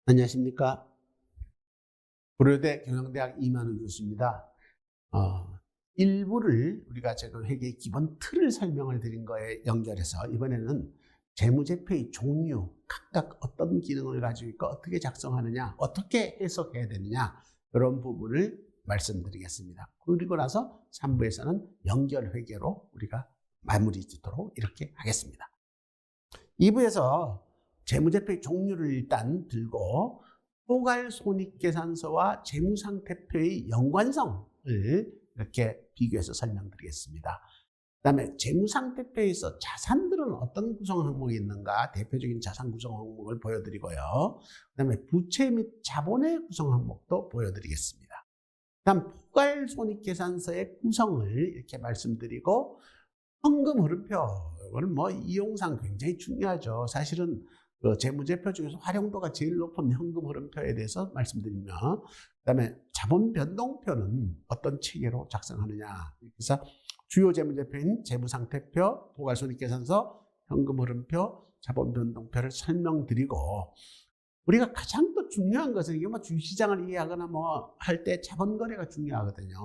안녕하십니까. 고려대 경영대학 이만우 교수입니다. 일부를 우리가 지금 회계의 기본 틀을 설명을 드린 거에 연결해서 이번에는 재무제표의 종류, 각각 어떤 기능을 가지고 있고 어떻게 작성하느냐, 어떻게 해석해야 되느냐 이런 부분을 말씀드리겠습니다. 그리고 나서 3부에서는 연결회계로 우리가 마무리 짓도록 이렇게 하겠습니다. 2부에서 재무제표의 종류를 일단 들고 포괄손익계산서와 재무상태표의 연관성을 이렇게 비교해서 설명드리겠습니다. 그 다음에 재무상태표에서 자산들은 어떤 구성 항목이 있는가 대표적인 자산 구성 항목을 보여드리고요. 그 다음에 부채 및 자본의 구성 항목도 보여드리겠습니다. 그 다음 포괄손익계산서의 구성을 이렇게 말씀드리고 현금 흐름표, 이거는 이용상 굉장히 중요하죠. 사실은 그 재무제표 중에서 활용도가 제일 높은 현금 흐름표에 대해서 말씀드리며, 그다음에 자본 변동표는 어떤 체계로 작성하느냐. 그래서 주요 재무제표인 재무상태표, 포괄손익계산서, 현금 흐름표, 자본 변동표를 설명드리고, 우리가 가장 또 중요한 것은 이게 주식시장을 이해하거나 할 때 자본거래가 중요하거든요.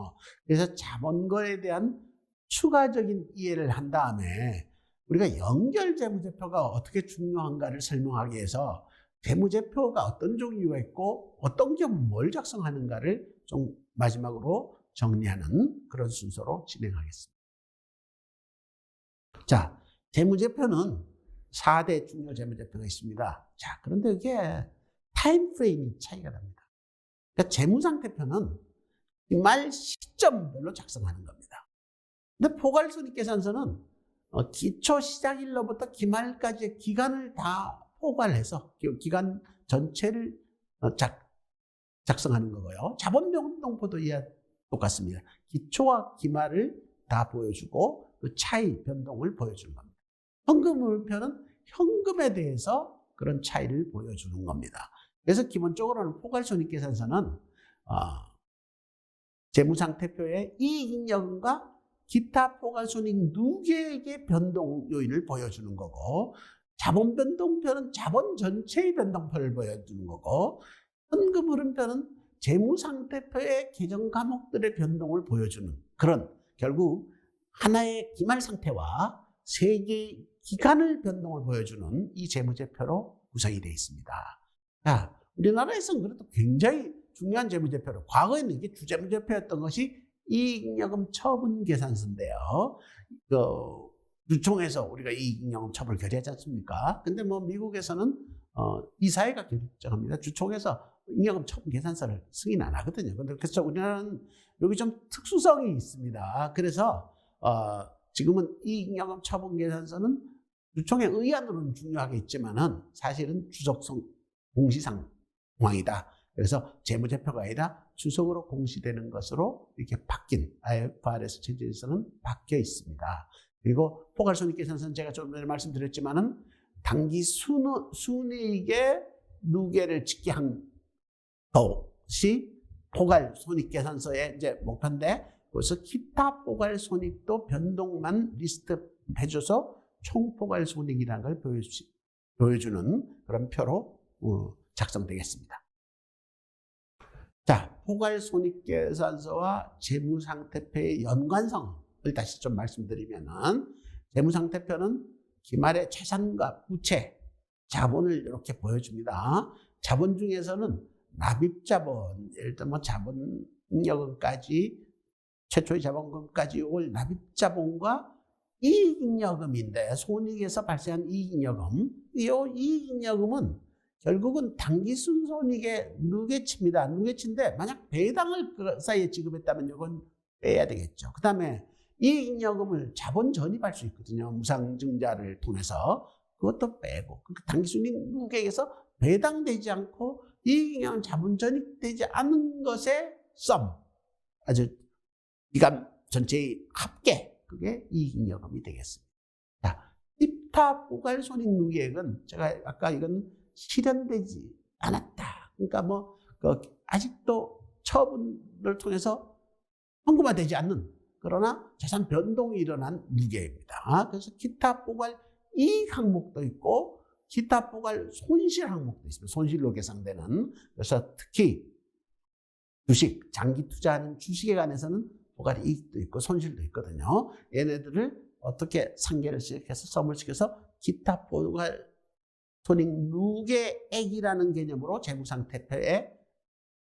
그래서 자본거래에 대한 추가적인 이해를 한 다음에 우리가 연결 재무제표가 어떻게 중요한가를 설명하기 위해서 재무제표가 어떤 종류가 있고 어떤 경우 뭘 작성하는가를 좀 마지막으로 정리하는 그런 순서로 진행하겠습니다. 자, 재무제표는 4대 중요 재무제표가 있습니다. 자, 그런데 이게 타임프레임이 차이가 납니다. 그러니까 재무상태표는 말 시점별로 작성하는 겁니다. 근데 포괄손익계산서는 기초 시작일로부터 기말까지의 기간을 다 포괄해서 기간 전체를 작성하는 거고요. 자본변동표도 똑같습니다. 기초와 기말을 다 보여주고 그 차이 변동을 보여주는 겁니다. 현금흐름표는 현금에 대해서 그런 차이를 보여주는 겁니다. 그래서 기본적으로는 포괄손익계산서는 재무상태표의 이익잉여금과 기타 포괄손익 누계액의 변동 요인을 보여주는 거고, 자본 변동표는 자본 전체의 변동표를 보여주는 거고, 현금 흐름표는 재무상태표의 계정 과목들의 변동을 보여주는 그런, 결국 하나의 기말 상태와 세 개의 기간을 변동을 보여주는 이 재무제표로 구성이 되어 있습니다. 자, 우리나라에서는 그래도 굉장히 중요한 재무제표로, 과거에는 이게 주재무제표였던 것이 이익잉여금 처분계산서인데요. 유총에서 우리가 이익잉여금 처분을 결의하지 않습니까? 근데 미국에서는 이사회가 결정합니다. 주총에서 잉여금 처분계산서를 승인 안 하거든요. 그래서 우리나라는 여기 좀 특수성이 있습니다. 그래서 지금은 이익잉여금 처분계산서는 주총의 의안으로는 중요하게 있지만은 사실은 주석성 공시상황이다. 그래서 재무제표가 아니라 주석으로 공시되는 것으로 이렇게 바뀐 IFRS 체제에서는 바뀌어 있습니다. 그리고 포괄손익계산서는 제가 좀 전에 말씀드렸지만은 당기 순이익의 누계를 짓게 한 것이 포괄손익계산서의 이제 목표인데, 그래서 기타 포괄손익도 변동만 리스트해줘서 총포괄손익이라는 걸 보여주는 그런 표로 작성되겠습니다. 자, 포괄손익계산서와 재무상태표의 연관성을 다시 좀 말씀드리면은, 재무상태표는 기말의 자산과 부채, 자본을 이렇게 보여줍니다. 자본 중에서는 납입자본, 예를 들면 자본잉여금까지, 최초의 자본금까지 올 납입자본과 이익잉여금인데, 손익에서 발생한 이익잉여금, 이 이익잉여금은 결국은 당기순손익의 누계치입니다. 누계치인데 만약 배당을 그 사이에 지급했다면 이건 빼야 되겠죠. 그 다음에 이익잉여금을 자본 전입할 수 있거든요. 무상증자를 통해서. 그것도 빼고. 당기순익 누계에서 배당되지 않고 이익잉여금 자본 전입되지 않은 것의 썸, 아주 기간 전체의 합계, 그게 이익잉여금이 되겠습니다. 자, 기타 포괄손익 누계액은 제가 아까 이건 실현되지 않았다. 그러니까 아직도 처분을 통해서 현금화되지 않는, 그러나 자산 변동이 일어난 누계입니다. 그래서 기타 포괄 이익 항목도 있고 기타 포괄 손실 항목도 있습니다. 손실로 계산되는. 그래서 특히 주식, 장기 투자하는 주식에 관해서는 포괄 이익도 있고 손실도 있거든요. 얘네들을 어떻게 상계를 시켜서 썸을 시켜서 기타 포괄 손익 누계액이라는 개념으로 재무상태표에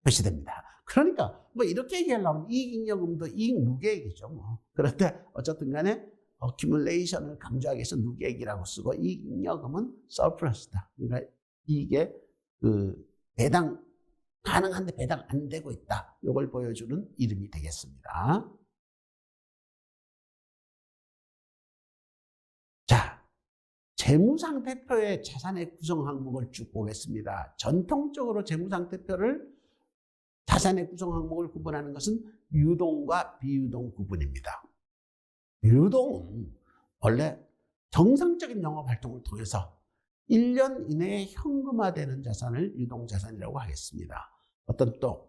표시됩니다. 그러니까 뭐 이렇게 얘기하려면 이익잉여금도 이익 누계액이죠. 뭐. 그런데 어쨌든 간에 어큐뮬레이션을 강조하기 위해서 누계액이라고 쓰고 이익잉여금은 서플러스다. 그러니까 이게 배당 가능한데 배당 안 되고 있다. 이걸 보여주는 이름이 되겠습니다. 자, 재무상태표의 자산의 구성 항목을 쭉 보겠습니다. 전통적으로 재무상태표를 자산의 구성 항목을 구분하는 것은 유동과 비유동 구분입니다. 유동은 원래 정상적인 영업활동을 통해서 1년 이내에 현금화되는 자산을 유동자산이라고 하겠습니다. 어떤 또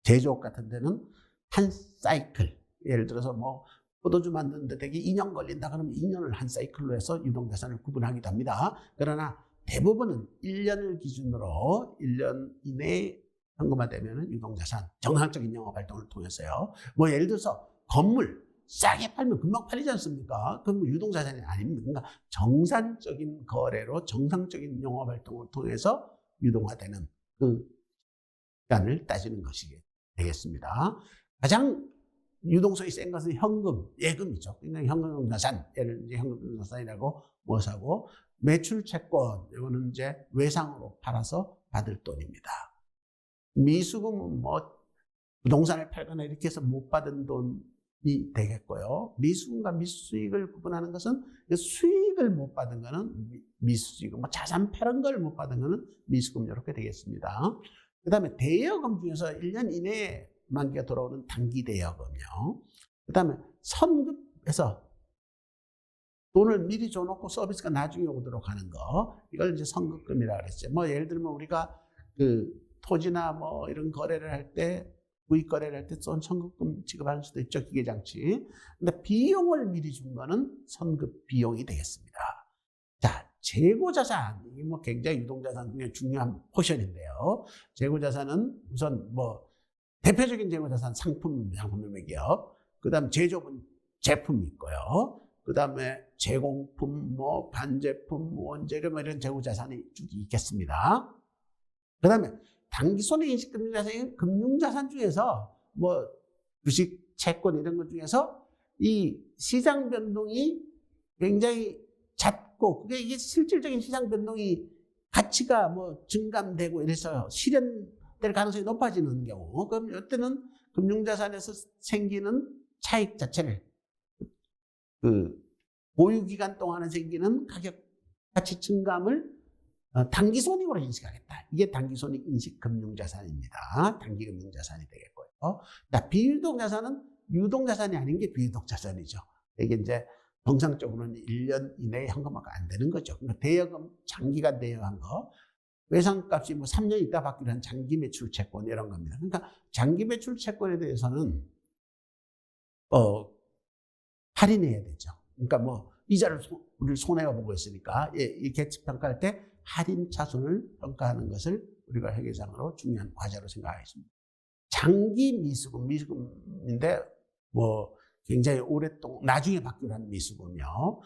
제조업 같은 데는 한 사이클, 예를 들어서 뭐 포도주 만드는데 되게 2년 걸린다 그러면 2년을 한 사이클로 해서 유동자산을 구분하기도 합니다. 그러나 대부분은 1년을 기준으로 1년 이내에 현금화되면 유동자산, 정상적인 영업활동을 통해서요. 뭐 예를 들어서 건물 싸게 팔면 금방 팔리지 않습니까? 그럼 유동자산이 아닙니다. 그러니까 정상적인 거래로 정상적인 영업활동을 통해서 유동화되는 그 시간을 따지는 것이 되겠습니다. 가장 유동성이 센 것은 현금, 예금이죠. 그러니까 현금자산, 예를 이제 현금자산이라고 무엇하고 매출채권, 이거는 이제 외상으로 팔아서 받을 돈입니다. 미수금은 뭐 부동산을 팔거나 이렇게 해서 못 받은 돈이 되겠고요. 미수금과 미수수익을 구분하는 것은 수익을 못 받은 거는 미수수익, 뭐 자산 팔은 걸 못 받은 거는 미수금 이렇게 되겠습니다. 그 다음에 대여금 중에서 1년 이내에 만기가 돌아오는 단기 대여금이요. 그 다음에 선급해서 돈을 미리 줘놓고 서비스가 나중에 오도록 하는 거, 이걸 이제 선급금이라고 그랬죠. 뭐 예를 들면 우리가 토지나 뭐 이런 거래를 할 때, 구입 거래를 할 때 선급금 지급하는 수도 있죠, 기계장치. 근데 비용을 미리 준 거는 선급 비용이 되겠습니다. 자, 재고자산, 이게 뭐 굉장히 유동자산 중에 중요한 포션인데요. 재고자산은 우선 뭐 대표적인 재고자산 상품 매매기업, 그 다음 제조업은 제품이 있고요. 그 다음에 제공품, 뭐 반제품, 원재료 뭐 이런 재고자산이 쭉 있겠습니다. 그 다음에 단기손익인식 금융자산이 금융자산 중에서 뭐 주식, 채권 이런 것 중에서 이 시장 변동이 굉장히 잦고 그게 이게 실질적인 시장 변동이 가치가 뭐 증감되고 이래서 실현될 가능성이 높아지는 경우, 그럼 이때는 금융자산에서 생기는 차익 자체를 보유기간 동안에 생기는 가격 가치 증감을 단기손익으로 인식하겠다. 이게 단기손익 인식 금융자산입니다. 단기금융자산이 되겠고요. 비유동자산은 유동자산이 아닌 게 비유동자산이죠. 이게 이제 정상적으로는 1년 이내에 현금화가 안 되는 거죠. 그러니까 대여금 장기간 대여한 거, 외상값이 뭐 3년 있다 받기로 한 장기 매출 채권 이런 겁니다. 그러니까 장기 매출 채권에 대해서는 할인해야 되죠. 그러니까 뭐 이자를 우리 손해가 보고 있으니까 이 계측 평가할 때 할인 차손을 평가하는 것을 우리가 회계상으로 중요한 과제로 생각하겠습니다. 장기 미수금인데 뭐 굉장히 오랫동안 나중에 받기로 한 미수금이요.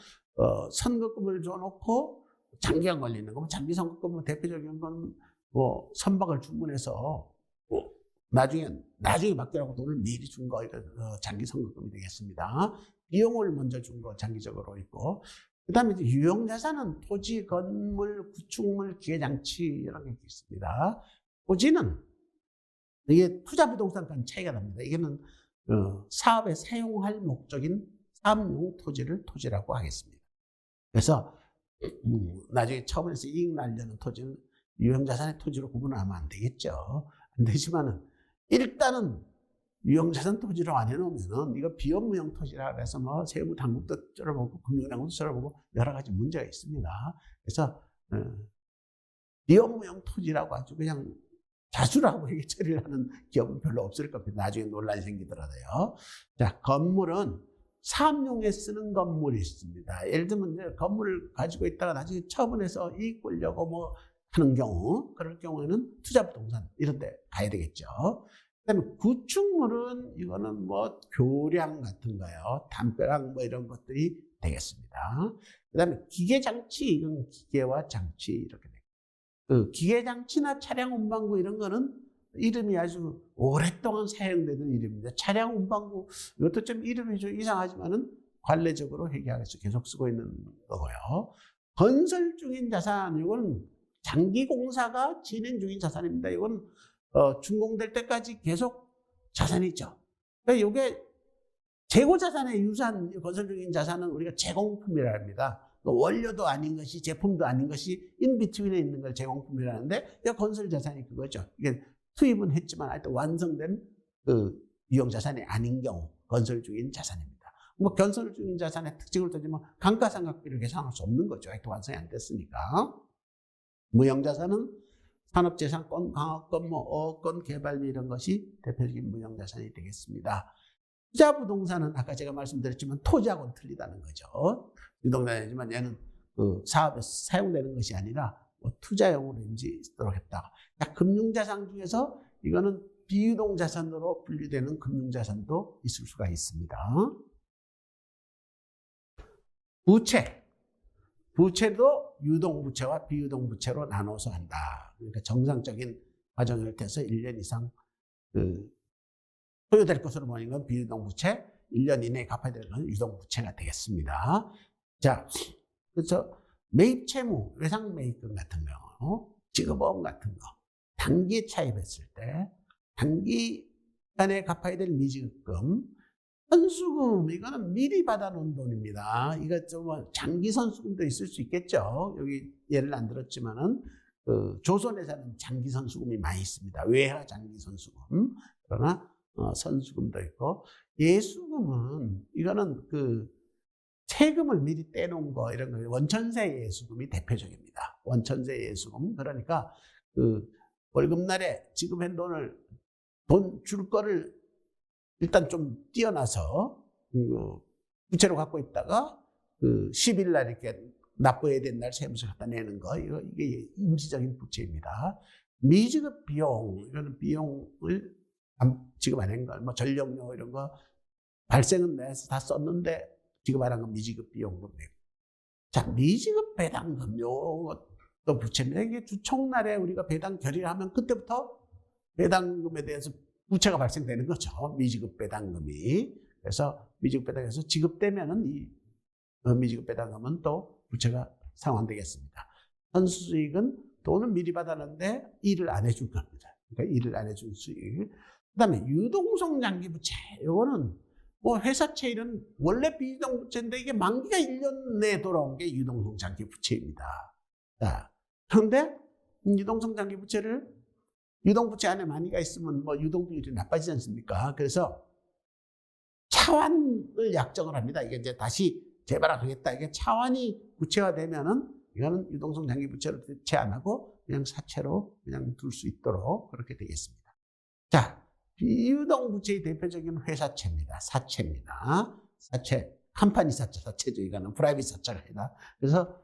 선급금을 줘놓고 장기간 걸리는 거, 장기 선급금은 대표적인 건 뭐 선박을 주문해서 뭐 나중에 받기로 하고 돈을 미리 준 거, 이거 장기 선급금이 되겠습니다. 비용을 먼저 준 거 장기적으로 있고, 그 다음에 이제 유형자산은 토지, 건물, 구축물, 기계장치 이런 게 있습니다. 토지는 이게 투자부동산과는 차이가 납니다. 이게는 사업에 사용할 목적인 사업용 토지를 토지라고 하겠습니다. 그래서 나중에 처분해서 이익 날려는 토지는 유형자산의 토지로 구분하면 안 되겠죠. 안 되지만은 일단은 유형자산 토지로 안 해놓으면은 이거 비업무형 토지라 그래서 뭐 세무 당국도 쩔어보고 금융당국도 쩔어보고 여러 가지 문제가 있습니다. 그래서 비업무형 토지라고 아주 그냥 자수라고 이게 처리를 하는 기업은 별로 없을 겁니다. 나중에 논란이 생기더라도요. 자, 건물은 사업용에 쓰는 건물이 있습니다. 예를 들면 이제 건물을 가지고 있다가 나중에 처분해서 이익 보려고 뭐 하는 경우, 그럴 경우에는 투자부동산 이런 데 가야 되겠죠. 그다음에 구축물은 이거는 뭐 교량 같은 거요, 담벼락 뭐 이런 것들이 되겠습니다. 그다음에 기계장치, 이건 기계와 장치 이렇게 돼요. 그 기계장치나 차량 운반구 이런 거는 이름이 아주 오랫동안 사용되는 이름입니다. 차량 운반구, 이것도 좀 이름이 좀 이상하지만은 관례적으로 회계학에서 계속 쓰고 있는 거고요. 건설 중인 자산, 이건 장기 공사가 진행 중인 자산입니다. 이건 준공될 때까지 계속 자산이죠. 그러니까 이게 재고 자산의 유산, 건설 중인 자산은 우리가 제공품이라 합니다. 원료도 아닌 것이, 제품도 아닌 것이 인비트윈에 있는 걸 제공품이라 하는데, 건설 자산이 그거죠. 이게 투입은 했지만 하여튼 완성된 그 유형 자산이 아닌 경우 건설 중인 자산입니다. 뭐 건설 중인 자산의 특징을 따지면 감가상각비를 계산할 수 없는 거죠. 하여튼 완성이 안 됐으니까. 무형 자산은 산업재산권, 강화권, 뭐 어권, 개발비 이런 것이 대표적인 무형 자산이 되겠습니다. 투자부동산은 아까 제가 말씀드렸지만 토지하고는 틀리다는 거죠. 유동자산이지만 얘는 그 사업에 사용되는 것이 아니라 뭐 투자용으로 쓰도록 했다. 금융자산 중에서 이거는 비유동자산으로 분류되는 금융자산도 있을 수가 있습니다. 부채. 부채도 유동부채와 비유동부채로 나눠서 한다. 그러니까 정상적인 과정을 통해서 1년 이상 소요될 것으로 보이는 건 비유동부채, 1년 이내에 갚아야 될 건 유동부채가 되겠습니다. 자, 그래서 매입채무, 외상매입금 같은 경우, 지급보험 같은 거, 단기에 차입했을 때, 단기간에 갚아야 될 미지급금, 선수금, 이거는 미리 받아놓은 돈입니다. 이거 좀 장기 선수금도 있을 수 있겠죠. 여기 예를 안 들었지만은, 조선에서는 장기 선수금이 많이 있습니다. 외화 장기 선수금. 그러나, 선수금도 있고, 예수금은, 이거는 세금을 미리 떼놓은 거, 이런 거, 원천세 예수금이 대표적입니다. 원천세 예수금. 그러니까, 월급날에 지급한 돈을, 돈 줄 거를 일단 좀 띄어놔서, 부채로 갖고 있다가, 10일 날 이렇게 납부해야 된 날 세무서 갖다 내는 거, 이게 임시적인 부채입니다. 미지급 비용, 이거는 비용을 지급 안 한 거, 뭐 전력료 이런 거, 발생은 내서 다 썼는데, 지급 안 한 건 미지급 비용금 내고. 자, 미지급 배당금, 요것도 부채입니다. 이게 주총날에 우리가 배당 결의를 하면 그때부터 배당금에 대해서 부채가 발생되는 거죠. 미지급 배당금이. 그래서 미지급 배당에서 지급되면은 이 미지급 배당금은 또 부채가 상환되겠습니다. 선수수익은 돈은 미리 받았는데 일을 안 해줄 겁니다. 그러니까 일을 안 해준 수익. 그 다음에 유동성 장기 부채. 요거는 뭐 회사채 일은 원래 비유동 부채인데 이게 만기가 1년 내에 돌아온 게 유동성 장기 부채입니다. 자, 그런데 유동성 장기 부채를 유동부채 안에 만기가 있으면 뭐 유동비율이 나빠지지 않습니까? 그래서 차환을 약정을 합니다. 이게 이제 다시 재발행하겠다. 이게 차환이 부채화되면은 이거는 유동성 장기 부채로 대체 안 하고 그냥 사채로 그냥 둘 수 있도록 그렇게 되겠습니다. 자, 비유동 부채의 대표적인 회사채입니다. 사채입니다. 사채, 컴퍼니 사채죠. 이거는 프라이빗 사채가 아니라. 그래서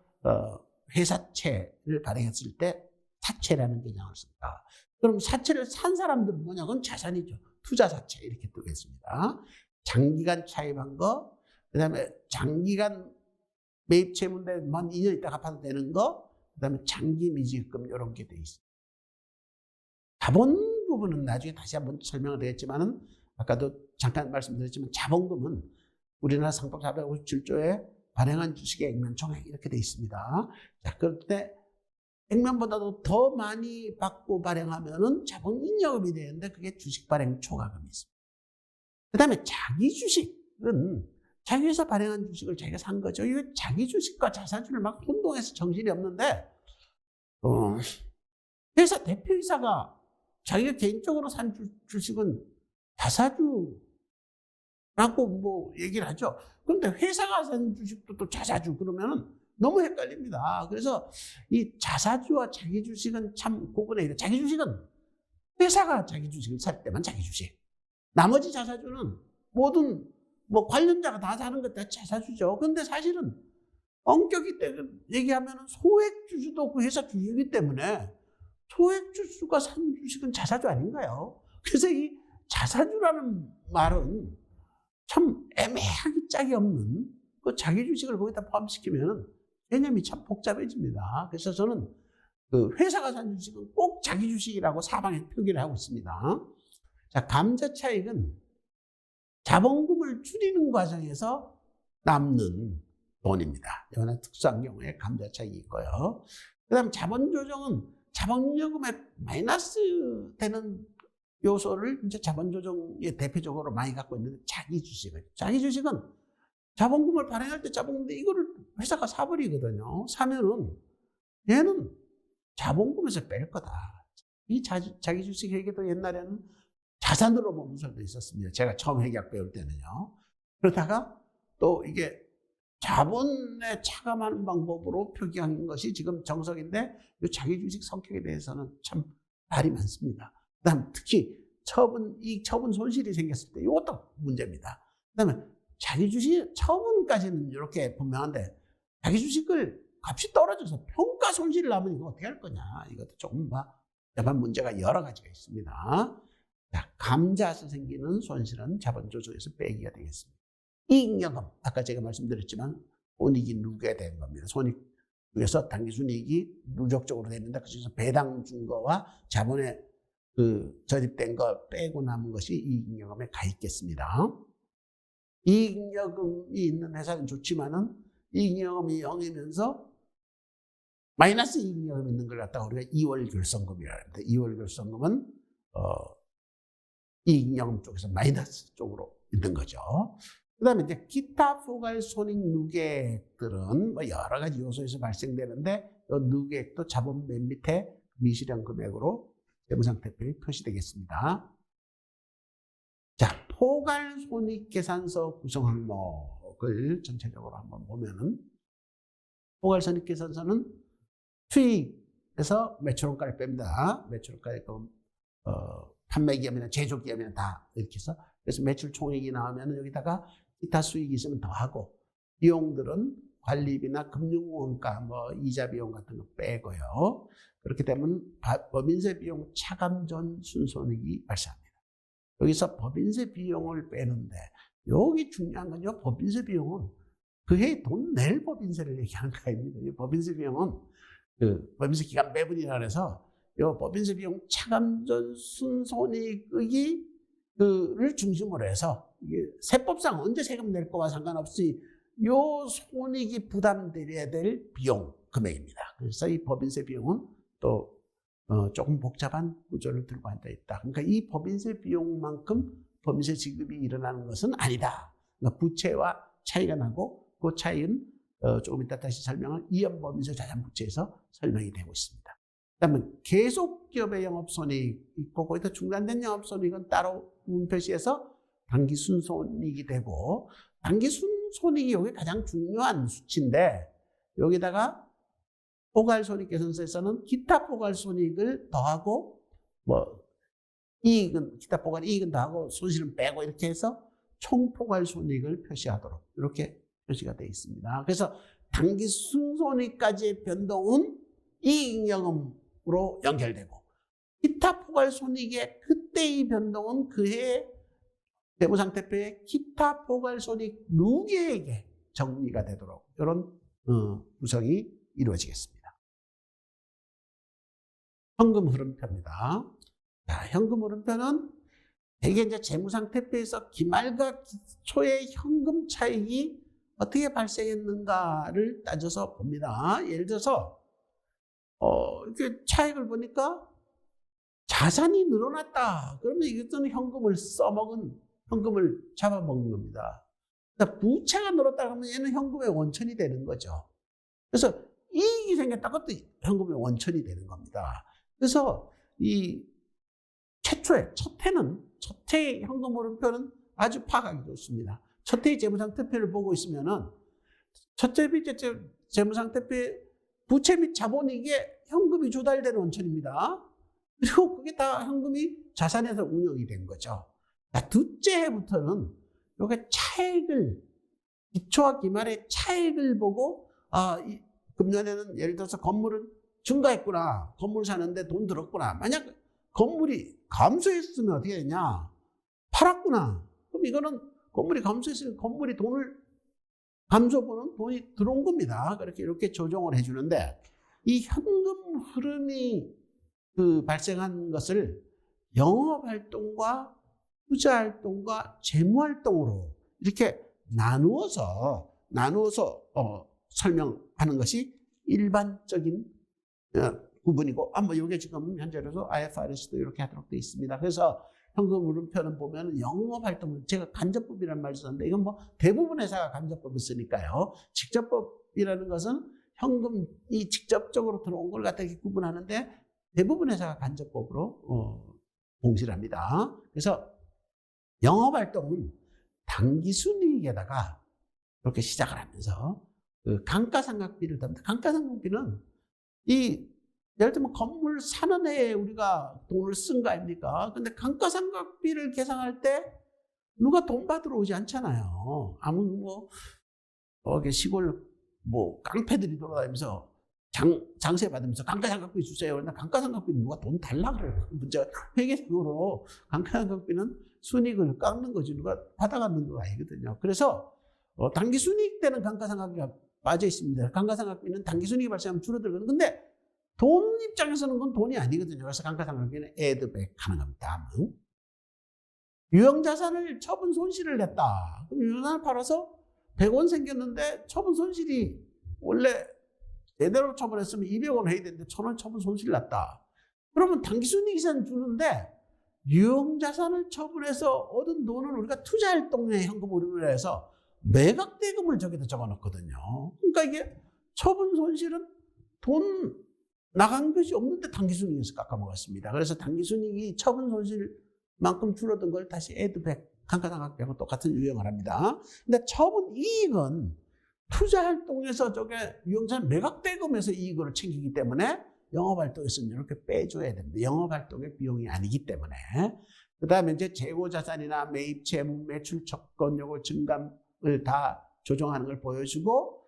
회사채를 발행했을 때 사채라는 개념을 씁니다. 그럼 사채를 산 사람들은 뭐냐? 그건 자산이죠. 투자 사채 이렇게 뜨겠습니다. 장기간 차입한 거, 그 다음에 장기간 매입 채무인데 만 2년 있다 갚아도 되는 거, 그 다음에 장기 미지급금 이런 게 돼 있어요. 자본 부분은 나중에 다시 한번 설명을 드렸지만은 아까도 잠깐 말씀드렸지만 자본금은 우리나라 상법 457조에 발행한 주식의 액면 총액 이렇게 돼 있습니다. 자, 그럴 때 액면보다도 더 많이 받고 발행하면은 자본 잉여금이 되는데 그게 주식 발행 초과금이 있습니다. 그 다음에 자기 주식은 자기 회사 발행한 주식을 자기가 산 거죠. 이거 자기 주식과 자사주를 막 혼동해서 정신이 없는데, 회사 대표이사가 자기가 개인적으로 산 주식은 자사주라고 뭐 얘기를 하죠. 그런데 회사가 산 주식도 또 자사주 그러면은 너무 헷갈립니다. 그래서 이 자사주와 자기 주식은 참 구분해야 돼. 자기 주식은 회사가 자기 주식을 살 때만 자기 주식. 나머지 자사주는 모든 뭐 관련자가 다 사는 것 다 자사주죠. 근데 사실은 엄격히 얘기하면 소액주주도 그 회사 주주이기 때문에 소액주주가 산 주식은 자사주 아닌가요? 그래서 이 자사주라는 말은 참 애매하기 짝이 없는 그 자기 주식을 거기다 포함시키면 개념이 참 복잡해집니다. 그래서 저는 그 회사가 산 주식은 꼭 자기 주식이라고 사방에 표기를 하고 있습니다. 자, 감자 차익은 자본금을 줄이는 과정에서 남는 돈입니다. 이거는 특수한 경우에 감자 차익이 있고요. 그 다음 자본 조정은 자본요금에 마이너스 되는 요소를 이제 자본 조정에 대표적으로 많이 갖고 있는 자기 주식을. 자기 주식은 자본금을 발행할 때 자본금인데 이거를 회사가 사버리거든요. 사면은 얘는 자본금에서 뺄 거다. 이 자기 주식 회계도 옛날에는 자산으로 보는 설도 있었습니다. 제가 처음 회계학 배울 때는요. 그러다가 또 이게 자본에 차감하는 방법으로 표기한 것이 지금 정석인데 이 자기 주식 성격에 대해서는 참 말이 많습니다. 그다음 특히 이익 처분 손실이 생겼을 때 이것도 문제입니다. 그다음에 자기 주식 처분까지는 이렇게 분명한데 자기 주식을 값이 떨어져서 평가 손실을 나면 이거 어떻게 할 거냐. 이것도 조금 다만 문제가 여러 가지가 있습니다. 자, 감자에서 생기는 손실은 자본 조정에서 빼기가 되겠습니다. 이익여금, 아까 제가 말씀드렸지만 손익이 누게 된 겁니다. 손익에서 당기순이익이 누적적으로 됐는데 그중에서 배당 준 거와 자본에 저립된 거 빼고 남은 것이 이익여금에 가 있겠습니다. 이익여금이 있는 회사는 좋지만은 이익여금이 0이면서 마이너스 이익여금이 있는 걸 갖다가 우리가 2월 결성금이라고 합니다. 2월 결성금은 이익여금 쪽에서 마이너스 쪽으로 있는 거죠. 그 다음에 이제 기타 포괄 손익 누계액들은 뭐 여러 가지 요소에서 발생되는데 이 누계액도 자본 맨 밑에 미실현 금액으로 재무상태표에 표시되겠습니다. 자, 포괄 손익 계산서 구성 항목을 전체적으로 한번 보면은 포괄 손익 계산서는 수익에서 매출원가를 뺍니다. 매출원가에 판매기업이나 제조기업이나 다 이렇게 해서 그래서 매출 총액이 나오면 여기다가 기타 수익이 있으면 더하고 비용들은 관리비나 금융원가 뭐 이자 비용 같은 거 빼고요. 그렇게 되면 법인세 비용 차감 전 순손익이 발생합니다. 여기서 법인세 비용을 빼는데 여기 중요한 건요. 법인세 비용은 그 해에 돈 낼 법인세를 얘기하는 거입니다. 이 법인세 비용은 법인세 기간 매분이라 해서 이 법인세 비용 차감 전 순손익의 를 중심으로 해서 이게 세법상 언제 세금 낼 거와 상관없이 요 손익이 부담되어야 될 비용 금액입니다. 그래서 이 법인세 비용은 또 조금 복잡한 구조를 들고 앉아 있다. 그러니까 이 법인세 비용만큼 법인세 지급이 일어나는 것은 아니다. 그러니까 부채와 차이가 나고 그 차이는 조금 이따 다시 설명할 이연법인세 자산부채에서 설명이 되고 있습니다. 그다음에 계속 기업의 영업손익 있고 거기서 중단된 영업손익은 따로 표시해서 당기순손익이 되고 당기순손익이 여기 가장 중요한 수치인데 여기다가 포괄손익 계산서에서는 기타 포괄손익을 더하고 뭐 이익은 기타 포괄 이익은 더하고 손실은 빼고 이렇게 해서 총포괄손익을 표시하도록 이렇게 표시가 되어 있습니다. 그래서 당기순손익까지의 변동은 이익여금으로 연결되고 기타 포괄손익의 그때의 변동은 그해 재무상태표의 기타 포괄손익 누계액에 정리가 되도록 이런 구성이 이루어지겠습니다. 현금 흐름표입니다. 자, 현금 흐름표는 대개 이제 재무상태표에서 기말과 기초의 현금 차익이 어떻게 발생했는가를 따져서 봅니다. 예를 들어서 이렇게 차익을 보니까 자산이 늘어났다. 그러면 이것은 현금을 현금을 잡아먹는 겁니다. 그러니까 부채가 늘었다 그러면 얘는 현금의 원천이 되는 거죠. 그래서 이익이 생겼다. 그것도 현금의 원천이 되는 겁니다. 그래서 이 최초의 첫 해의 현금 흐름표는 아주 파악하기 좋습니다. 첫 해의 재무상태표를 보고 있으면은 첫째 재무상태표의 부채 및 자본이익에 현금이 조달되는 원천입니다. 그리고 그게 다 현금이 자산에서 운용이 된 거죠. 둘째 해부터는 이렇게 차액을, 기초와 기말의 차액을 보고, 금년에는 예를 들어서 건물은 증가했구나. 건물 사는데 돈 들었구나. 만약 건물이 감소했으면 어떻게 되냐? 팔았구나. 그럼 이거는 건물이 감소했으면 건물이 돈을 감소분은 돈이 들어온 겁니다. 그렇게 이렇게 조정을 해주는데 이 현금 흐름이 발생한 것을 영업활동과 투자활동과 재무활동으로 이렇게 나누어서 설명하는 것이 일반적인 구분이고, 뭐 이게 지금 현재로서 IFRS도 이렇게 하도록 되어 있습니다. 그래서 현금 흐름표는 보면 영업활동, 제가 간접법이라는 말을 썼는데 이건 뭐 대부분 회사가 간접법을 쓰니까요. 직접법이라는 것은 현금이 직접적으로 들어온 걸 갖다 이렇게 구분하는데 대부분 회사가 간접법으로 공시를 합니다. 그래서 영업활동은 당기순이익에다가 이렇게 시작을 하면서 감가상각비를 듭니다. 감가상각비는 예를 들면 건물 사는 해에 우리가 돈을 쓴 거 아닙니까? 근데 감가상각비를 계산할 때 누가 돈 받으러 오지 않잖아요. 아무 시골 깡패들이 돌아다니면서 장세 받으면서 감가상각비 주세요. 그런데 감가상각비는 누가 돈 달라 그래요. 문제가 회계적으로 감가상각비는 순이익을 깎는 거지 누가 받아가는 거 아니거든요. 그래서 당기순이익 때는 감가상각비가 빠져 있습니다. 감가상각비는 당기순이익이 발생하면 줄어들거든요. 근데 돈 입장에서는 그건 돈이 아니거든요. 그래서 감가상각비는 애드백 하는 겁니다. 유형자산을 처분 손실을 냈다. 그럼 유형자산을 팔아서 100원 생겼는데 처분 손실이 원래 제대로 처분했으면 200원 해야 되는데 1000원 처분 손실 났다. 그러면 당기순이익은 주는데 유형자산을 처분해서 얻은 돈은 우리가 투자활동에 현금 흐름을 해서 매각대금을 저기다 적어놓거든요. 그러니까 이게 처분 손실은 돈 나간 것이 없는데 당기순이익에서 깎아먹었습니다. 그래서 당기순이익이 처분 손실만큼 줄어든 걸 다시 애드백, 감가상각비하고 똑같은 유형을 합니다. 근데 처분 이익은 투자활동에서 저게 유형자산 매각대금에서 이익을 챙기기 때문에 영업활동에서는 이렇게 빼줘야 됩니다. 영업활동의 비용이 아니기 때문에. 그 다음에 이제 재고자산이나 매입, 재무, 매출, 조건, 요거 증감을 다 조정하는 걸 보여주고,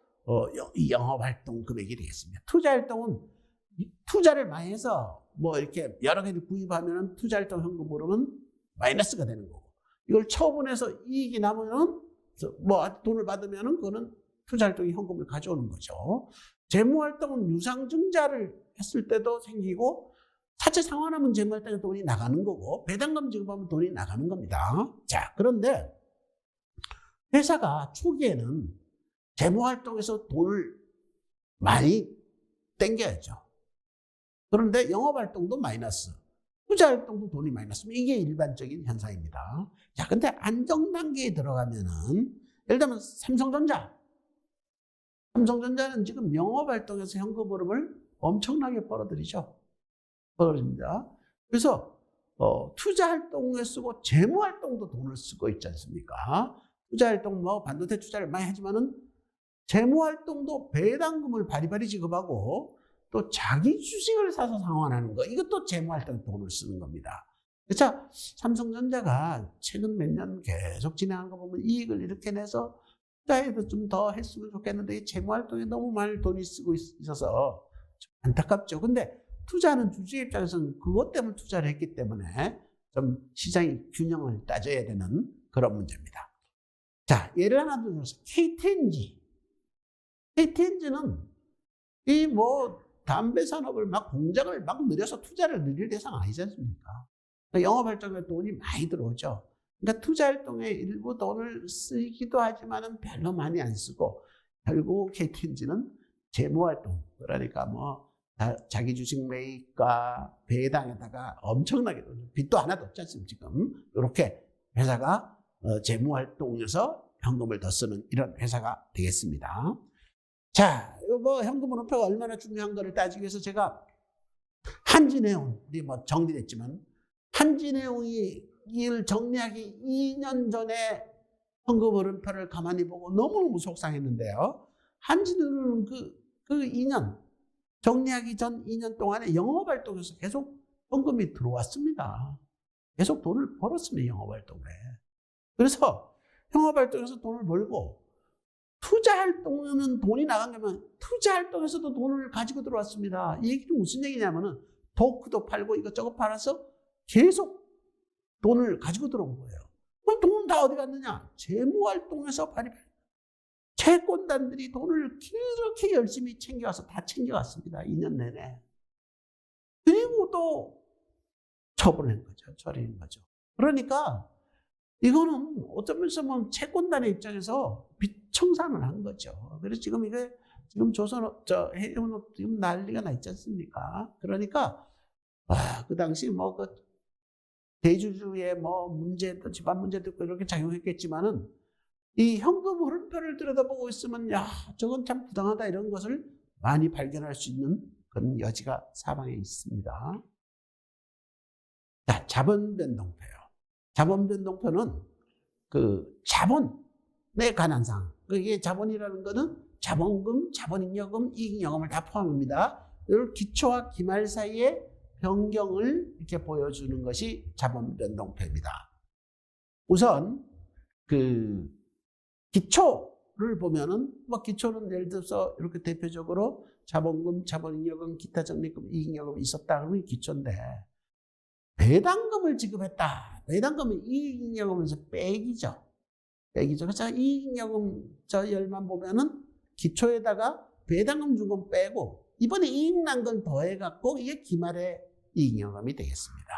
이 영업활동 금액이 되겠습니다. 투자활동은 투자를 많이 해서 이렇게 여러 개를 구입하면 투자활동 현금 흐름은 마이너스가 되는 거고, 이걸 처분해서 이익이 나면은 돈을 받으면은 그거는 투자활동이 현금을 가져오는 거죠. 재무활동은 유상증자를 했을 때도 생기고, 사채 상환하면 재무활동에 돈이 나가는 거고, 배당금 지급하면 돈이 나가는 겁니다. 자, 그런데 회사가 초기에는 재무활동에서 돈을 많이 땡겨야죠. 그런데 영업활동도 마이너스, 투자활동도 돈이 마이너스. 이게 일반적인 현상입니다. 자, 근데 안정단계에 들어가면은, 예를 들면 삼성전자는 지금 영업활동에서 현금 흐름을 엄청나게 벌어들이죠. 벌어집니다. 그래서 투자활동에 쓰고 재무활동도 돈을 쓰고 있지 않습니까? 투자활동 반도체 투자를 많이 하지만은 재무활동도 배당금을 바리바리 지급하고 또 자기 주식을 사서 상환하는 거, 이것도 재무활동에 돈을 쓰는 겁니다. 그래서 삼성전자가 최근 몇 년 계속 진행하는 거 보면 이익을 이렇게 내서 투자에도 좀 더 했으면 좋겠는데 이 재무활동에 너무 많이 돈이 쓰고 있어서 좀 안타깝죠. 근데 투자는 주주 입장에서는 그것 때문에 투자를 했기 때문에 좀 시장의 균형을 따져야 되는 그런 문제입니다. 자, 예를 하나 들어서 KTNG. KTNG는 담배 산업을 공장을 늘려서 투자를 늘릴 대상 아니지 않습니까? 그러니까 영업활동에 돈이 많이 들어오죠. 그러니까 투자활동에 일부 돈을 쓰기도 하지만은 별로 많이 안 쓰고, 결국 KTNG는 재무활동, 그러니까 자기 주식 매입과 배당에다가 엄청나게 빚도 하나도 없지 않습니까? 지금 이렇게 회사가 재무활동에서 현금을 더 쓰는 이런 회사가 되겠습니다. 자, 현금 흐름표가 얼마나 중요한가를 따지기 위해서 제가 한진해운, 정리됐지만 한진해운이 일 정리하기 2년 전에 현금 흐름표를 가만히 보고 너무너무 속상했는데요. 한진해운은 그 2년, 정리하기 전 2년 동안에 영업활동에서 계속 현금이 들어왔습니다. 계속 돈을 벌었습니다, 영업활동에. 그래서 평화발동에서 돈을 벌고, 투자활동은 돈이 나간 거면 투자활동에서도 돈을 가지고 들어왔습니다. 이 얘기는 무슨 얘기냐면은 토크도 팔고 이것저것 팔아서 계속 돈을 가지고 들어온 거예요. 그럼 돈은 다 어디 갔느냐? 재무활동에서 발입해. 채권단들이 돈을 그렇게 열심히 챙겨와서 다 챙겨왔습니다. 2년 내내. 그리고 또 처분한 거죠. 처리한 거죠. 그러니까 이거는 어쩌면서 보면 채권단의 입장에서 빚 청산을 한 거죠. 그래서 지금 이게 지금 해운업 지금 난리가 나 있지 않습니까? 그러니까 그 당시 뭐 그 대주주의 뭐 문제도 집안 문제도 있고 이렇게 작용했겠지만은 이 현금 흐름표를 들여다보고 있으면 야 저건 참 부당하다 이런 것을 많이 발견할 수 있는 그런 여지가 사방에 있습니다. 자, 자본 변동표요. 자본 변동표는 그 자본에 관한 사항. 이게 자본이라는 거는 자본금, 자본잉여금, 이익잉여금을 다 포함합니다. 이걸 기초와 기말 사이의 변경을 이렇게 보여주는 것이 자본 변동표입니다. 우선 그 기초를 보면은 뭐 기초는 예를 들어서 이렇게 대표적으로 자본금, 자본잉여금, 기타 적립금, 이익잉여금이 있었다 그러면 기초인데 배당금을 지급했다. 배당금은 이익잉여금에서 빼기죠. 빼기죠. 그래서 이익잉여금 저 열만 보면은 기초에다가 배당금 준 건 빼고 이번에 이익 난 건 더해갖고 이게 기말의 이익잉여금이 되겠습니다.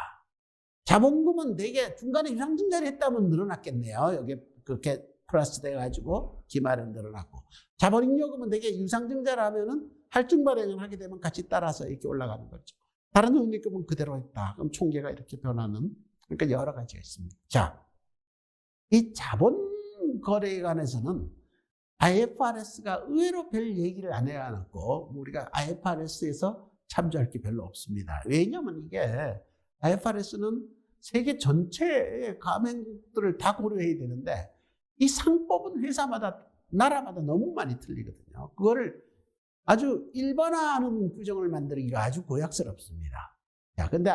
자본금은 되게 중간에 유상증자를 했다면 늘어났겠네요. 여기 그렇게 플러스 돼가지고 기말은 늘어났고 자본잉여금은 되게 유상증자를 하면은 할증 발행을 하게 되면 같이 따라서 이렇게 올라가는 거죠. 다른 적립금은 그대로 했다. 그럼 총계가 이렇게 변하는 그러니까 여러 가지가 있습니다. 자, 이 자본 거래에 관해서는 IFRS가 의외로 별 얘기를 안 해놨고 우리가 IFRS에서 참조할 게 별로 없습니다. 왜냐하면 이게 IFRS는 세계 전체의 가맹국들을 다 고려해야 되는데 이 상법은 회사마다 나라마다 너무 많이 틀리거든요. 그거를 아주 일반화하는 규정을 만들기가 아주 고약스럽습니다. 자, 근데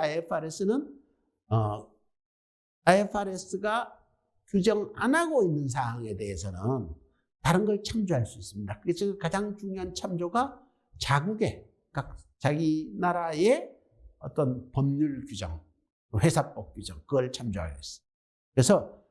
IFRS가 규정 안 하고 있는 사항에 대해서는 다른 걸 참조할 수 있습니다. 그래서 가장 중요한 참조가 자국의, 그러니까 자기 나라의 어떤 법률 규정, 회사법 규정, 그걸 참조하겠습니다. 그래서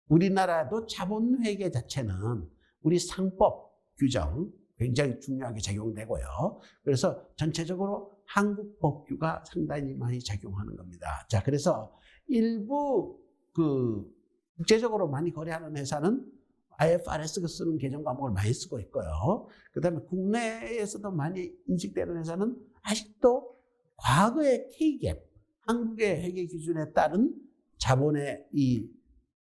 우리나라도 자본회계 자체는 우리 상법 규정 굉장히 중요하게 작용되고요. 그래서 전체적으로 한국 법규가 상당히 많이 작용하는 겁니다. 자, 그래서 일부 국제적으로 많이 거래하는 회사는 IFRS가 쓰는 개정 과목을 많이 쓰고 있고요. 그 다음에 국내에서도 많이 인식되는 회사는 아직도 과거의 K갭, 한국의 회계 기준에 따른 자본의 이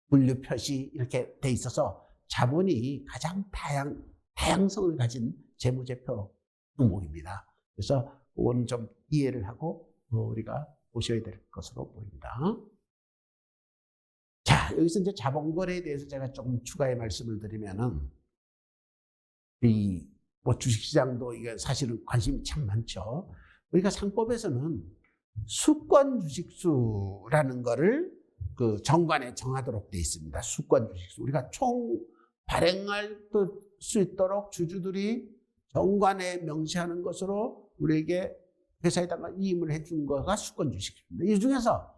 분류 표시 이렇게 돼 있어서 자본이 가장 다양성을 가진 재무제표 항목입니다. 그래서 그거는 좀 이해를 하고 우리가 보셔야 될 것으로 보입니다. 자, 여기서 이제 자본거래에 대해서 제가 조금 추가의 말씀을 드리면은 뭐 주식시장도 이게 사실은 관심이 참 많죠. 우리가 상법에서는 수권 주식수라는 거를 그 정관에 정하도록 돼 있습니다. 수권 주식수. 우리가 총 발행할 수 있도록 주주들이 정관에 명시하는 것으로 우리에게 회사에다가 이임을 해준 거가 수권 주식수입니다. 이 중에서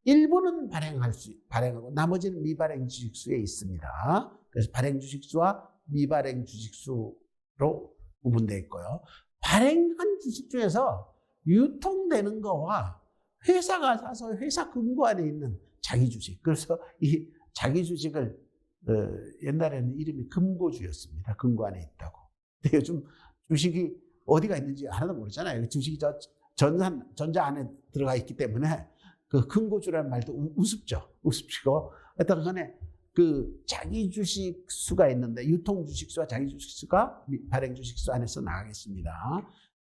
일부는 발행하고 나머지는 미발행 주식수에 있습니다. 그래서 발행 주식수와 미발행 주식수로 구분되어 있고요. 발행한 주식 중에서 유통되는 거와 회사가 사서 회사 금고 안에 있는 자기 주식. 그래서 이 자기 주식을 옛날에는 이름이 금고주였습니다. 금고 안에 있다고. 근데 요즘 주식이 어디가 있는지 하나도 모르잖아요. 주식이 전자 안에 들어가 있기 때문에 그 금고주라는 말도 우습죠. 우습고. 하여튼 간에 그 자기 주식수가 있는데 유통 주식수와 자기 주식수가 발행 주식수 안에서 나가겠습니다.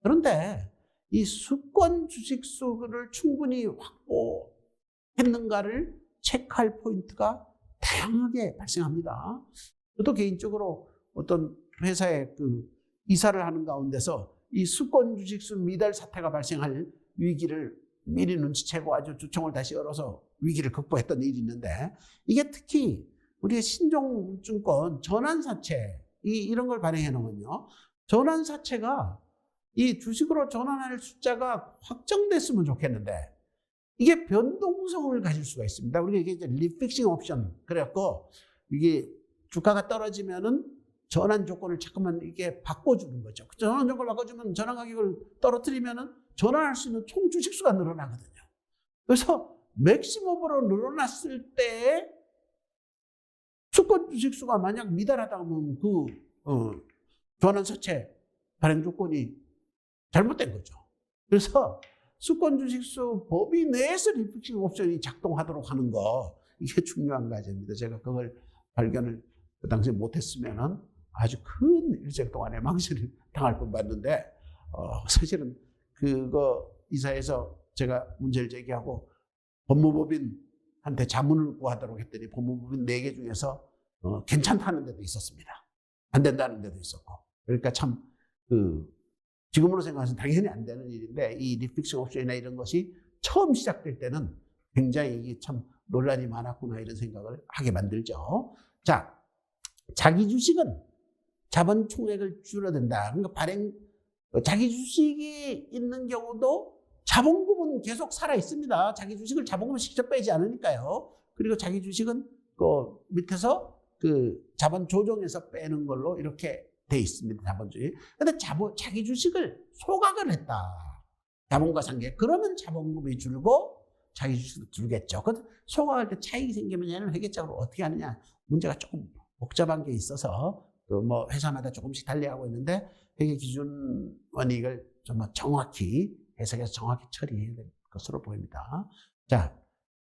그런데 이 수권 주식수를 충분히 확보했는가를 체크할 포인트가 다양하게 발생합니다. 저도 개인적으로 어떤 회사에 이사를 하는 가운데서 이 수권 주식수 미달 사태가 발생할 위기를 미리 눈치채고 아주 주총을 다시 열어서 위기를 극복했던 일이 있는데 이게 특히 우리의 신종증권 전환사채 이런 걸 발행해 놓으면요. 전환사채가 이 주식으로 전환할 숫자가 확정됐으면 좋겠는데 이게 변동성을 가질 수가 있습니다. 우리가 이게 이제 리픽싱 옵션 그래갖고 이게 주가가 떨어지면은 전환 조건을 자꾸만 이게 바꿔주는 거죠. 전환 조건을 바꿔주면 전환 가격을 떨어뜨리면은 전환할 수 있는 총 주식수가 늘어나거든요. 그래서 맥시멈으로 늘어났을 때 수권 주식수가 만약 미달하다 보면 그 전환사채 발행 조건이 잘못된 거죠. 그래서 수권 주식수 법이 내에서 리픽싱 옵션이 작동하도록 하는 거 이게 중요한 과제입니다. 제가 그걸 발견을 그 당시에 못했으면은 아주 큰 일생 동안에 망신을 당할 뻔봤는데 사실은 그거 이사해서 제가 문제를 제기하고 법무법인한테 자문을 구하도록 했더니 법무법인 4개 중에서 괜찮다는 데도 있었습니다. 안 된다는 데도 있었고. 그러니까 참 지금으로 생각해서 당연히 안 되는 일인데 이 리픽싱 옵션이나 이런 것이 처음 시작될 때는 굉장히 이게 참 논란이 많았구나 이런 생각을 하게 만들죠. 자, 자기 주식은 자본 총액을 줄여든다. 그러니까 자기 주식이 있는 경우도 자본금은 계속 살아 있습니다. 자기 주식을 자본금을 직접 빼지 않으니까요. 그리고 자기 주식은 그 밑에서 그 자본 조정에서 빼는 걸로 이렇게 돼 있습니다. 자본주의. 근데 자기 주식을 소각을 했다. 자본과 상계. 그러면 자본금이 줄고 자기 주식도 줄겠죠. 소각할 때 차익이 생기면 얘는 회계적으로 어떻게 하느냐. 문제가 조금 복잡한 게 있어서 뭐 회사마다 조금씩 달리하고 있는데 회계기준원이 이걸 좀 정확히 해석해서 정확히 처리해야 될 것으로 보입니다. 자,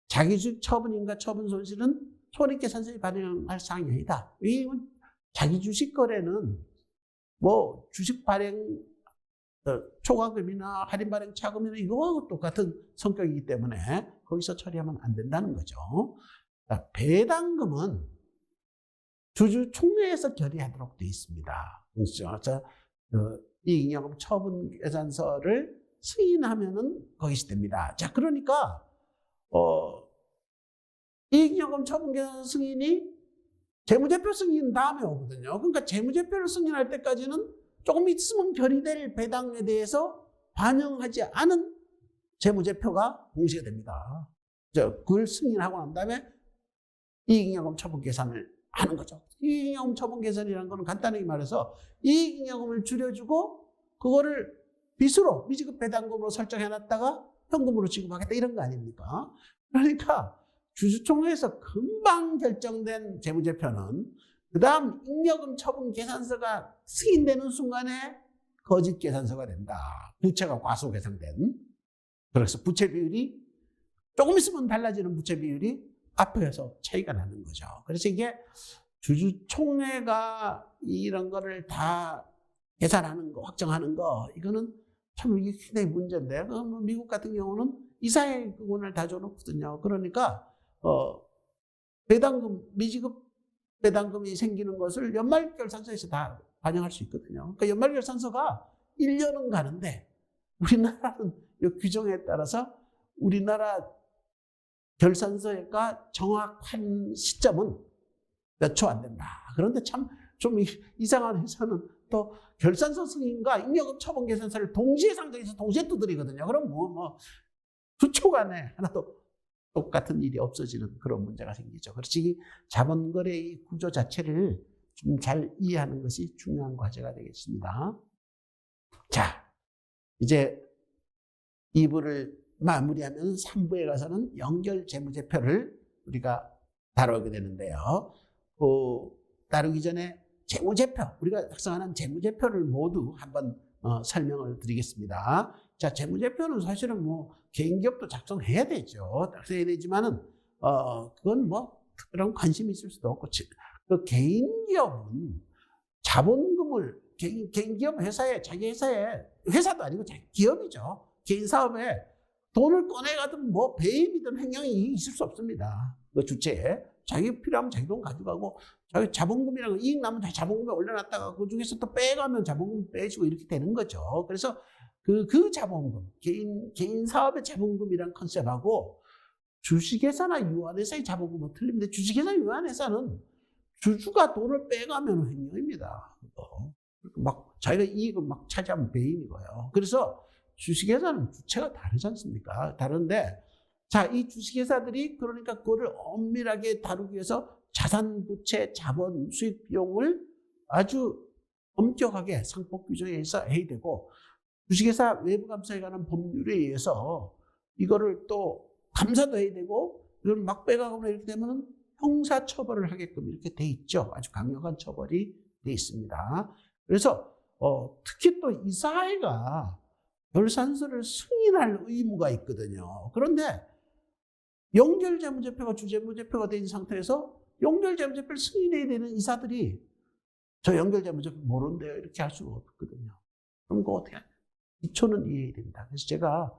자기 주식 처분인가 처분 손실은 손익계산서에 반영할 사항이 아니다. 왜냐하면 자기 주식 거래는 뭐 주식 발행 초과금이나 할인 발행 차금이나 이거하고 똑같은 성격이기 때문에 거기서 처리하면 안 된다는 거죠. 자, 배당금은 주주총회에서 결의하도록 되어 있습니다. 그래서 이익잉여금 처분 계산서를 승인하면은 거기서 됩니다. 자, 그러니까 이익잉여금 처분 계산서 승인이 재무제표 승인 다음에 오거든요. 그러니까 재무제표를 승인할 때까지는 조금 있으면 결의될 배당에 대해서 반영하지 않은 재무제표가 공시가 됩니다. 그걸 승인하고 난 다음에 이익잉여금 처분 계산을 하는 거죠. 이익잉여금 처분 계산이라는 거는 간단하게 말해서 이익잉여금을 줄여주고 그거를 빚으로 미지급 배당금으로 설정해놨다가 현금으로 지급하겠다 이런 거 아닙니까? 그러니까 주주총회에서 금방 결정된 재무제표는 그 다음 잉여금 처분 계산서가 승인되는 순간에 거짓 계산서가 된다. 부채가 과소계상된. 그래서 부채 비율이 조금 있으면 달라지는 부채 비율이 앞에서 차이가 나는 거죠. 그래서 이게 주주총회가 이런 거를 다 계산하는 거, 확정하는 거, 이거는 참 이게 굉장히 문제인데, 미국 같은 경우는 이사회 그건을 다 줘놓거든요. 그러니까, 배당금, 미지급 배당금이 생기는 것을 연말결산서에서 다 반영할 수 있거든요. 그러니까 연말결산서가 1년은 가는데, 우리나라는 이 규정에 따라서 우리나라 결산서가 정확한 시점은 몇 초 안 된다. 그런데 참 좀 이상한 회사는 또 결산서 승인과 잉여금 처분 계산서를 동시에 상정해서 동시에 두드리거든요. 그럼 두 초간에 하나도 똑같은 일이 없어지는 그런 문제가 생기죠. 그래서 이 자본거래의 구조 자체를 좀 잘 이해하는 것이 중요한 과제가 되겠습니다. 자, 이제 2부를 마무리하면 3부에 가서는 연결 재무제표를 우리가 다루게 되는데요. 다루기 전에 재무제표, 우리가 작성하는 재무제표를 모두 한번 설명을 드리겠습니다. 자, 재무제표는 사실은 뭐 개인기업도 작성해야 되죠. 작성해야 되지만은 그건 뭐 특별한 관심이 있을 수도 없고, 그 개인기업은 자본금을 개인기업 회사에 자기 회사에 회사도 아니고 자기 기업이죠. 개인 사업에 돈을 꺼내가든 뭐 배임이든 횡령이 있을 수 없습니다. 그 주체에 자기 필요하면 자기 돈 가져가고 자기 자본금이라는 이익 나면 다 자본금에 올려놨다가 그 중에서 또 빼가면 자본금 빼주고 이렇게 되는 거죠. 그래서 그 자본금 개인 사업의 자본금이란 컨셉하고 주식회사나 유한회사의 자본금은 틀립니다. 주식회사 유한회사는 주주가 돈을 빼가면 횡령입니다. 막 자기가 이익을 막 차지하면 배임인 거예요. 그래서 주식회사는 주체가 다르지 않습니까? 다른데, 자, 이 주식회사들이 그러니까 그거를 엄밀하게 다루기 위해서 자산, 부채, 자본, 수익 비용을 아주 엄격하게 상법 규정에 의해서 해야 되고, 주식회사 외부 감사에 관한 법률에 의해서 이거를 또 감사도 해야 되고, 이걸 막 빼가거나 이렇게 되면 형사 처벌을 하게끔 이렇게 돼 있죠. 아주 강력한 처벌이 돼 있습니다. 그래서 특히 또 이사회가 결산서를 승인할 의무가 있거든요. 그런데 연결재무제표가 주재무제표가 된 상태에서 연결재무제표를 승인해야 되는 이사들이 저 연결재무제표 모른대요. 이렇게 할 수가 없거든요. 그럼 그거 어떻게 하냐? 기초는 이해해야 됩니다. 그래서 제가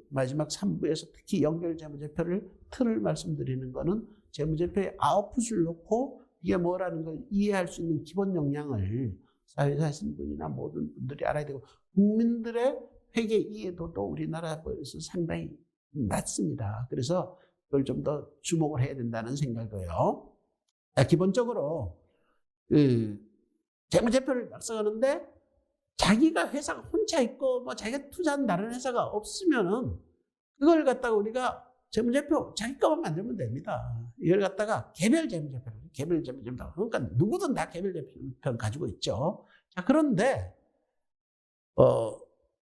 마지막 3부에서 특히 연결재무제표를 틀을 말씀드리는 거는 재무제표에 아웃풋을 놓고 이게 뭐라는 걸 이해할 수 있는 기본 역량을 사회에서 하시는 분이나 모든 분들이 알아야 되고, 국민들의 회계 이해도도 우리나라에서 상당히 낮습니다. 그래서 그걸 좀 더 주목을 해야 된다는 생각이고요. 기본적으로 재무제표를 작성하는데 자기가 회사가 혼자 있고 뭐 자기가 투자한 다른 회사가 없으면은 그걸 갖다가 우리가 재무제표 자기 거만 만들면 됩니다. 이걸 갖다가 개별 재무제표, 그러니까 누구든 다 개별 재무제표를 가지고 있죠. 자, 그런데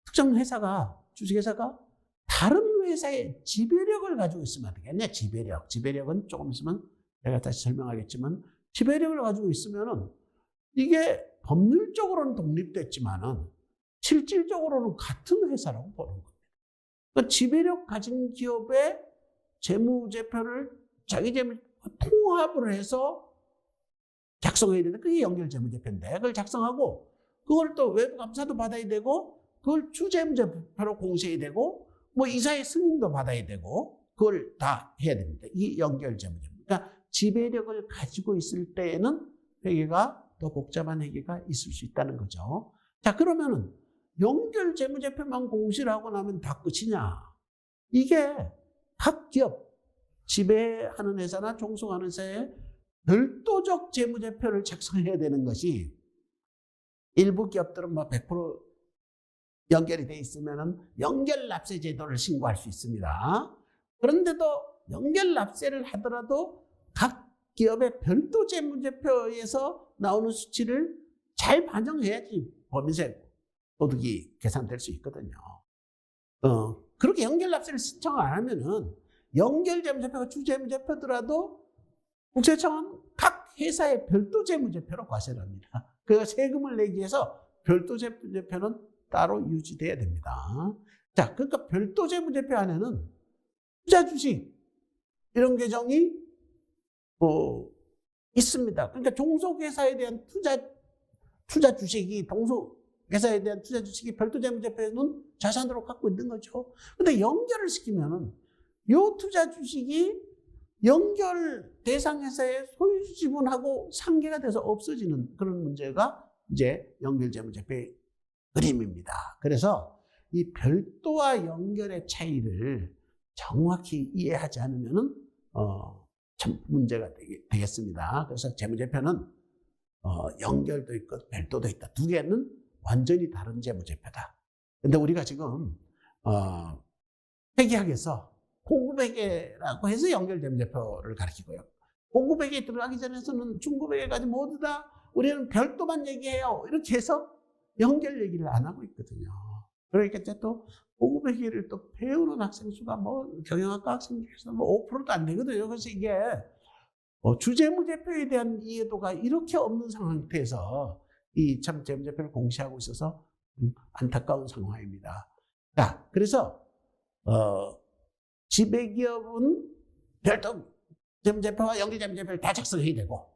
특정 회사가, 주식회사가 다른 회사의 지배력을 가지고 있으면 어떻게 하냐? 지배력은 조금 있으면 내가 다시 설명하겠지만, 지배력을 가지고 있으면은 이게 법률적으로는 독립됐지만은 실질적으로는 같은 회사라고 보는 겁니다. 그러니까 지배력 가진 기업의 재무제표를 자기 재무 통합을 해서 작성해야 되는데, 그게 연결재무제표인데, 그걸 작성하고 그걸 또 외부 감사도 받아야 되고, 그걸 주재무제표로 공시해야 되고, 뭐 이사의 승인도 받아야 되고, 그걸 다 해야 됩니다. 이 연결재무제표. 그러니까 지배력을 가지고 있을 때에는 회계가 더 복잡한 회계가 있을 수 있다는 거죠. 자, 그러면은 연결재무제표만 공시를 하고 나면 다 끝이냐? 이게 각 기업, 지배하는 회사나 종속하는 회사에 별도적 재무제표를 작성해야 되는 것이, 일부 기업들은 뭐 100% 연결이 돼 있으면은 연결납세 제도를 신고할 수 있습니다. 그런데도 연결납세를 하더라도 각 기업의 별도 재무제표에서 나오는 수치를 잘 반영해야지 법인세 소득이 계산될 수 있거든요. 그렇게 연결납세를 신청 안 하면은 연결재무제표가 주재무제표더라도 국세청은 각 회사의 별도 재무제표로 과세를 합니다. 그 세금을 내기 위해서 별도 재무제표는 따로 유지돼야 됩니다. 자, 그러니까 별도 재무제표 안에는 투자 주식 이런 계정이 있습니다. 그러니까 종속회사에 대한 투자 주식이, 동속회사에 대한 투자 주식이 별도 재무제표에는 자산으로 갖고 있는 거죠. 근데 연결을 시키면은 요 투자 주식이 연결 대상 회사의 소유주 지분하고 상계가 돼서 없어지는 그런 문제가 이제 연결재무제표의 그림입니다. 그래서 이 별도와 연결의 차이를 정확히 이해하지 않으면은 참 문제가 되겠습니다. 그래서 재무제표는 연결도 있고 별도도 있다. 두 개는 완전히 다른 재무제표다. 근데 우리가 지금 회계학에서 고급회계라고 해서 연결재무제표를 가르치고요. 고급회계에 들어가기 전에서는 중급회계까지 모두 다 우리는 별도만 얘기해요. 이렇게 해서 연결 얘기를 안 하고 있거든요. 그러니까 또 고급회계를 또 배우는 학생 수가 뭐 경영학과 학생 중에서 뭐 5%도 안 되거든요. 그래서 이게 주재무제표에 대한 이해도가 이렇게 없는 상태에서 이 참 재무제표를 공시하고 있어서 안타까운 상황입니다. 자, 그래서 지배기업은 별도 재무제표와 연결재무제표를 다 작성해야 되고,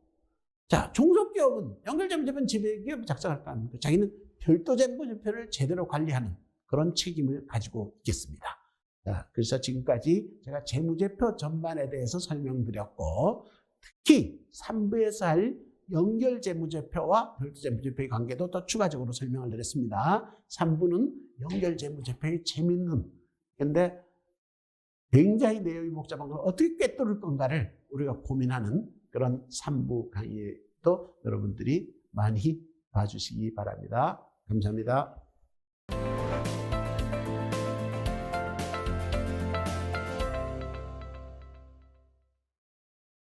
자, 종속기업은 연결재무제표는 지배기업이 작성할 거 아닙니까? 자기는 별도 재무제표를 제대로 관리하는 그런 책임을 가지고 있겠습니다. 자, 그래서 지금까지 제가 재무제표 전반에 대해서 설명드렸고, 특히 3부에서 할 연결재무제표와 별도재무제표의 관계도 더 추가적으로 설명을 드렸습니다. 3부는 연결재무제표의 재밌는, 근데 굉장히 내용이 복잡한 걸 어떻게 꿰뚫을 건가를 우리가 고민하는 그런 3부 강의도 여러분들이 많이 봐주시기 바랍니다. 감사합니다.